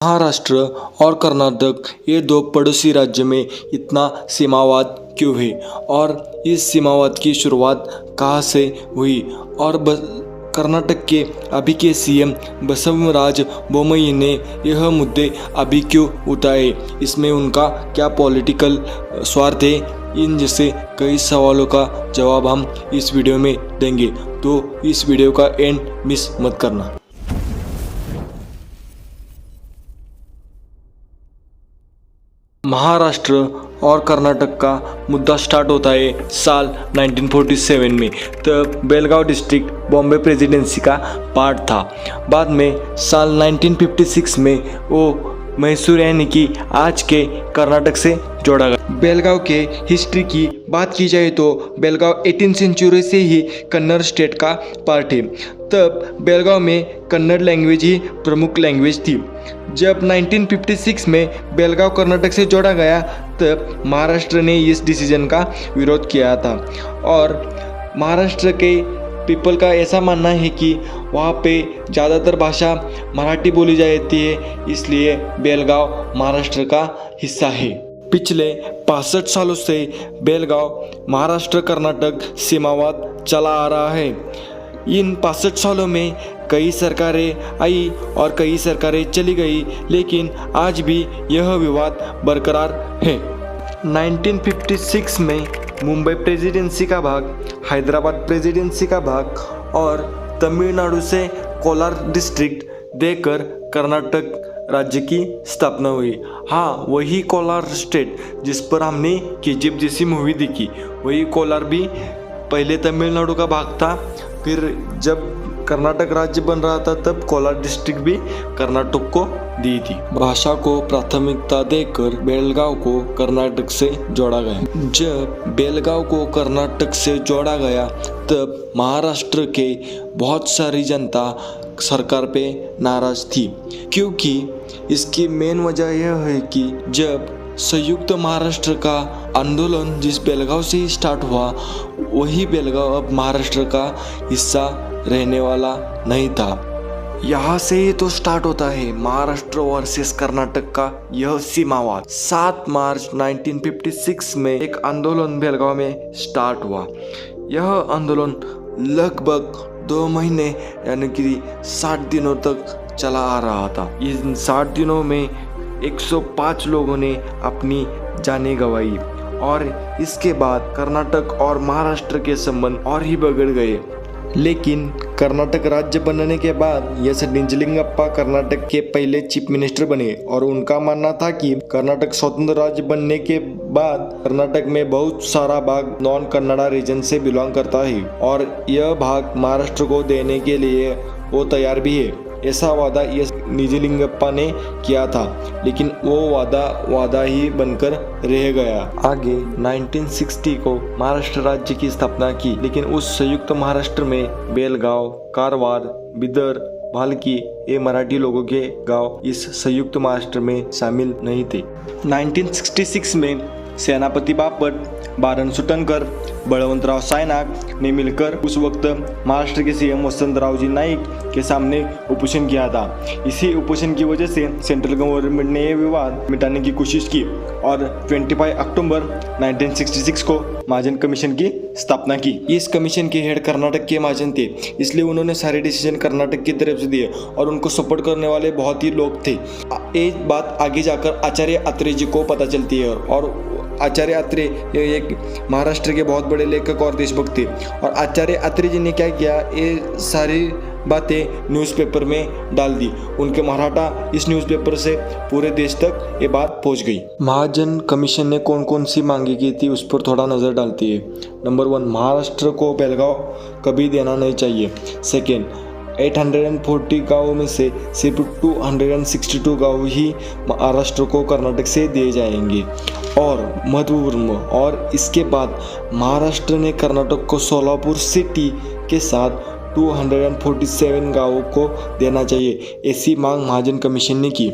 महाराष्ट्र और कर्नाटक ये दो पड़ोसी राज्य में इतना सीमावाद क्यों है और इस सीमावाद की शुरुआत कहाँ से हुई और कर्नाटक के अभी के सीएम बसवराज बोम्मई ने यह मुद्दे अभी क्यों उठाए, इसमें उनका क्या पॉलिटिकल स्वार्थ है, इन जैसे कई सवालों का जवाब हम इस वीडियो में देंगे, तो इस वीडियो का एंड मिस मत करना। महाराष्ट्र और कर्नाटक का मुद्दा स्टार्ट होता है साल 1947 में। तब बेलगांव डिस्ट्रिक्ट बॉम्बे प्रेसिडेंसी का पार्ट था। बाद में साल 1956 में वो मैसूर यानी कि आज के कर्नाटक से जोड़ा गया। बेलगांव के हिस्ट्री की बात की जाए तो बेलगांव 18वीं सेंचुरी से ही कन्नड़ स्टेट का पार्ट है। तब बेलगांव में कन्नड़ लैंग्वेज ही प्रमुख लैंग्वेज थी। जब 1956 में बेलगांव कर्नाटक से जोड़ा गया तब महाराष्ट्र ने इस डिसीजन का विरोध किया था और महाराष्ट्र के पीपल का ऐसा मानना है कि वहाँ पे ज़्यादातर भाषा मराठी बोली जाती है, इसलिए बेलगांव महाराष्ट्र का हिस्सा है। पिछले 65 सालों से बेलगांव महाराष्ट्र कर्नाटक सीमावाद चला आ रहा है। इन 65 सालों में कई सरकारें आई और कई सरकारें चली गई, लेकिन आज भी यह विवाद बरकरार है। 1956 में मुंबई प्रेसिडेंसी का भाग, हैदराबाद प्रेसिडेंसी का भाग और तमिलनाडु से कोलार डिस्ट्रिक्ट देकर कर्नाटक राज्य की स्थापना हुई। हाँ, वही कोलार स्टेट जिस पर हमने केजीएफ जैसी मूवी देखी, वही कोलार भी पहले तमिलनाडु का भाग था। फिर जब कर्नाटक राज्य बन रहा था तब कोलार डिस्ट्रिक्ट भी कर्नाटक को दी थी। भाषा को प्राथमिकता देकर बेलगांव को कर्नाटक से जोड़ा गया। जब बेलगांव को कर्नाटक से जोड़ा गया तब महाराष्ट्र के बहुत सारी जनता सरकार पे नाराज थी, क्योंकि इसकी मेन वजह यह है कि जब संयुक्त महाराष्ट्र का आंदोलन जिस बेलगांव से ही स्टार्ट हुआ, वही बेलगांव अब महाराष्ट्र का हिस्सा रहने वाला नहीं था। यहाँ से ही तो स्टार्ट होता है महाराष्ट्र वर्सेस कर्नाटक का यह सीमावाद। 7 मार्च 1956 में एक आंदोलन बेलगांव में स्टार्ट हुआ। यह आंदोलन लगभग 2 महीने यानी कि 60 दिनों तक चला आ रहा था। इन 60 दिनों में 105 लोगों ने अपनी जानें गंवाई और इसके बाद कर्नाटक और महाराष्ट्र के संबंध और ही बिगड़ गए। लेकिन कर्नाटक राज्य बनने के बाद एस निजलिंगप्पा कर्नाटक के पहले चीफ मिनिस्टर बने और उनका मानना था कि कर्नाटक स्वतंत्र राज्य बनने के बाद कर्नाटक में बहुत सारा भाग नॉन कन्नड़ा रीजन से बिलोंग करता है और यह भाग महाराष्ट्र को देने के लिए वो तैयार भी है। ऐसा वादा एस निजलिंगप्पा ने किया था, लेकिन वो वादा ही बनकर रह गया। आगे 1960 को महाराष्ट्र राज्य की स्थापना की, लेकिन उस संयुक्त महाराष्ट्र में बेलगांव, कारवार, बिदर, भालकी ये मराठी लोगों के गांव इस संयुक्त महाराष्ट्र में शामिल नहीं थे। 1966 में सेनापति बापट, बारन सुटनकर, बळवंतराव सायनाक ने मिलकर उस वक्त महाराष्ट्र के सीएम वसंतरावजी नाईक के सामने उपोषण किया था। इसी उपोषण की वजह से सेंट्रल गवर्नमेंट ने यह विवाद मिटाने की कोशिश की और 25 अक्टूबर 1966 को महाजन कमीशन की स्थापना की। इस कमीशन के हेड कर्नाटक के महाजन थे, इसलिए उन्होंने सारे डिसीजन कर्नाटक की तरफ से दिए और उनको सपोर्ट करने वाले बहुत ही लोग थे। एक बात आगे जाकर आचार्य अत्रे जी को पता चलती है और आचार्य अत्रे एक महाराष्ट्र के बहुत बड़े लेखक और देशभक्त थे और आचार्य अत्रे जी ने क्या किया, ये सारी बातें न्यूज़पेपर में डाल दी। उनके मराठा इस न्यूज़पेपर से पूरे देश तक ये बात पहुंच गई। महाजन कमीशन ने कौन कौन सी मांगे की थी उस पर थोड़ा नज़र डालती है। नंबर 1, महाराष्ट्र को बेलगांव कभी देना नहीं चाहिए। सेकेंड, 840 गाँवों में से सिर्फ 262 गाँव ही महाराष्ट्र को कर्नाटक से दिए जाएंगे। और महत्वपूर्ण, और इसके बाद महाराष्ट्र ने कर्नाटक को सोलापुर सिटी के साथ 247 गाँवों को देना चाहिए, ऐसी मांग महाजन कमीशन ने की।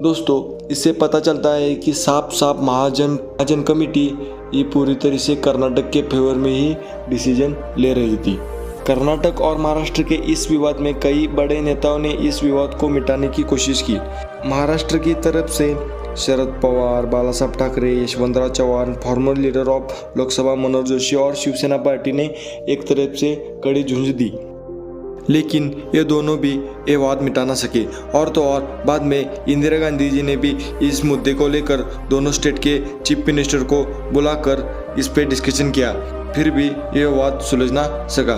दोस्तों, इससे पता चलता है कि साफ महाजन कमेटी ये पूरी तरह से कर्नाटक के फेवर में ही डिसीजन ले रही थी। कर्नाटक और महाराष्ट्र के इस विवाद में कई बड़े नेताओं ने इस विवाद को मिटाने की कोशिश की। महाराष्ट्र की तरफ से Sharad Pawar, Balasaheb Thackeray, Yashwantrao Chavan, former leader of Lok Sabha Manohar Joshi और शिवसेना पार्टी ने एक तरफ से कड़ी झुंझ दी, लेकिन ये दोनों भी ये वाद मिटा ना सके। और तो और बाद में इंदिरा गांधी जी ने भी इस मुद्दे को लेकर दोनों स्टेट के चीफ मिनिस्टर को बुलाकर इस पे डिस्कशन किया, फिर भी ये वाद सुलझ ना सका।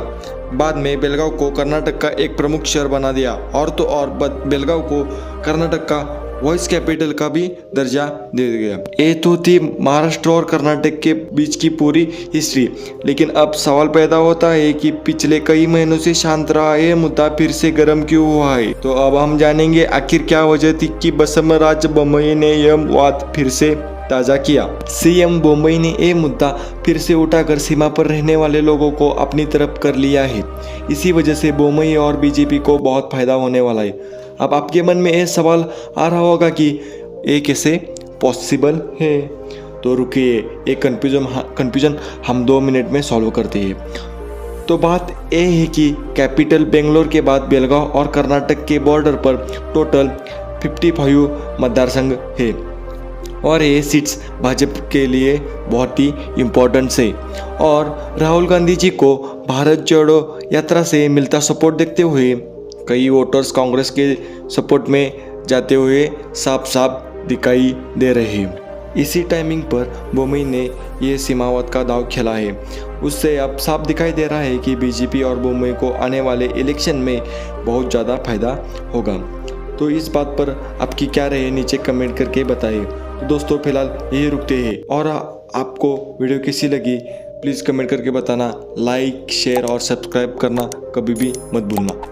बाद में बेलगांव को कर्नाटक का एक प्रमुख शहर बना दिया और तो और बेलगांव को कर्नाटक का वॉइस कैपिटल का भी दर्जा दे दिया। ये तो थी महाराष्ट्र और कर्नाटक के बीच की पूरी हिस्ट्री, लेकिन अब सवाल पैदा होता है कि पिछले कई महीनों से शांत रहा ये मुद्दा फिर से गर्म क्यों हुआ है। तो अब हम जानेंगे आखिर क्या वजह थी कि बसवराज बोम्मई ने यह वाद फिर से ताज़ा किया। सीएम बोम्मई ने यह मुद्दा फिर से उठाकर सीमा पर रहने वाले लोगों को अपनी तरफ कर लिया है। इसी वजह से बोम्मई और बीजेपी को बहुत फायदा होने वाला है। अब आपके मन में यह सवाल आ रहा होगा कि ये कैसे पॉसिबल है, तो रुकिए, एक कन्फ्यूजन हम 2 मिनट में सॉल्व करते हैं। तो बात यह है कि कैपिटल बेंगलोर के बाद बेलगांव और कर्नाटक के बॉर्डर पर टोटल 55 मतदार संघ है और ये सीट्स भाजपा के लिए बहुत ही इम्पोर्टेंट है। और राहुल गांधी जी को भारत जोड़ो यात्रा से मिलता सपोर्ट देखते हुए कई वोटर्स कांग्रेस के सपोर्ट में जाते हुए साफ साफ दिखाई दे रहे हैं। इसी टाइमिंग पर बोम्मई ने ये सीमावाद का दाव खेला है। उससे अब साफ दिखाई दे रहा है कि बीजेपी और बोम्मई को आने वाले इलेक्शन में बहुत ज़्यादा फायदा होगा। तो इस बात पर आपकी क्या राय है, नीचे कमेंट करके बताइए। तो दोस्तों फिलहाल यही रुकते हैं, और आपको वीडियो कैसी लगी प्लीज़ कमेंट करके बताना। लाइक, शेयर और सब्सक्राइब करना कभी भी मत भूलना।